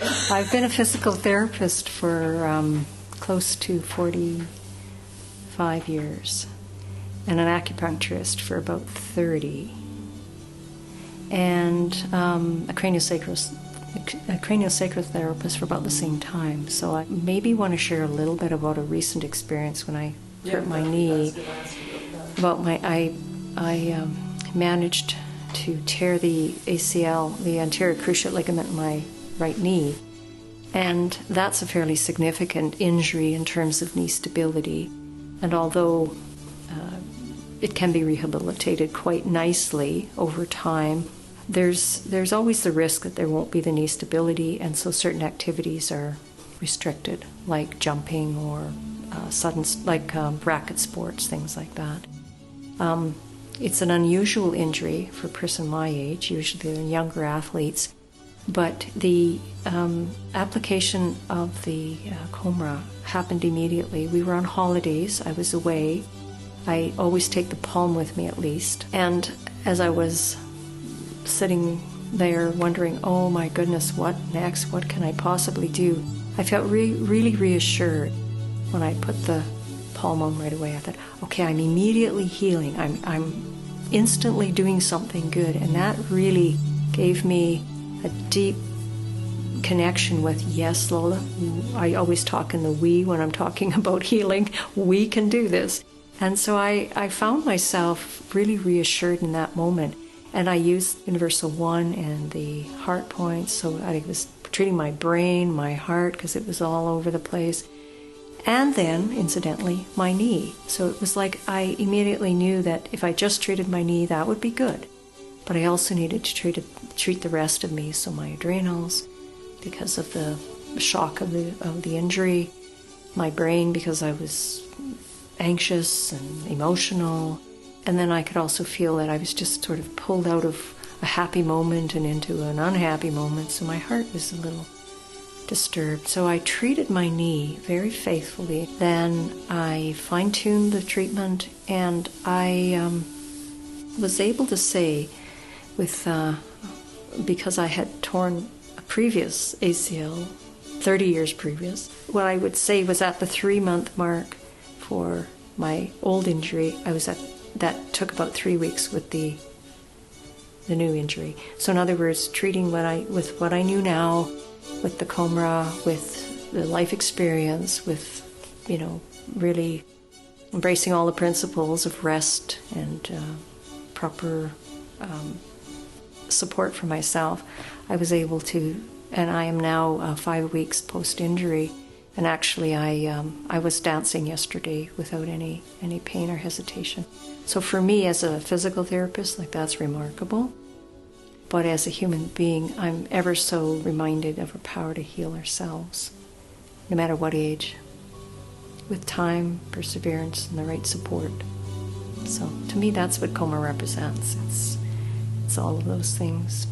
I've been a physical therapist for close to 45 years, and an acupuncturist for about 30, and a craniosacral therapist for about the same time. So I maybe want to share a little bit about a recent experience when I hurt my knee. I managed to tear the ACL, the anterior cruciate ligament in my right knee, and that's a fairly significant injury in terms of knee stability. And although it can be rehabilitated quite nicely over time, there's always the risk that there won't be the knee stability, and so certain activities are restricted, like jumping or racket sports, things like that. It's an unusual injury for a person my age. Usually they're younger athletes, but the application of the coMra happened immediately. We were on holidays. I was away. I always take the palm with me at least. And as I was sitting there wondering, oh my goodness, what next? What can I possibly do? I felt really reassured when I put the palm on right away. I thought, okay, I'm immediately healing. I'm instantly doing something good. And that really gave me a deep connection with, yes, Lola, I always talk in the we when I'm talking about healing. We can do this. And so I found myself really reassured in that moment. And I used Universal One and the heart points. So I was treating my brain, my heart, because it was all over the place. And then, incidentally, my knee. So it was like I immediately knew that if I just treated my knee, that would be good. But I also needed to treat the rest of me. So my adrenals, because of the shock of the injury, my brain, because I was anxious and emotional, and then I could also feel that I was just sort of pulled out of a happy moment and into an unhappy moment, so my heart was a little disturbed. So I treated my knee very faithfully. Then I fine-tuned the treatment, and I was able to say, because I had torn a previous ACL 30 years previous, what I would say was at the 3-month mark for my old injury, that took about 3 weeks with the new injury. So in other words, treating with what I knew now, with the coMra, with the life experience, with, really embracing all the principles of rest and proper support for myself, I was able to, and I am now 5 weeks post-injury. And actually, I was dancing yesterday without any pain or hesitation. So for me, as a physical therapist, that's remarkable. But as a human being, I'm ever so reminded of our power to heal ourselves, no matter what age, with time, perseverance, and the right support. So to me, that's what coMra represents. It's all of those things.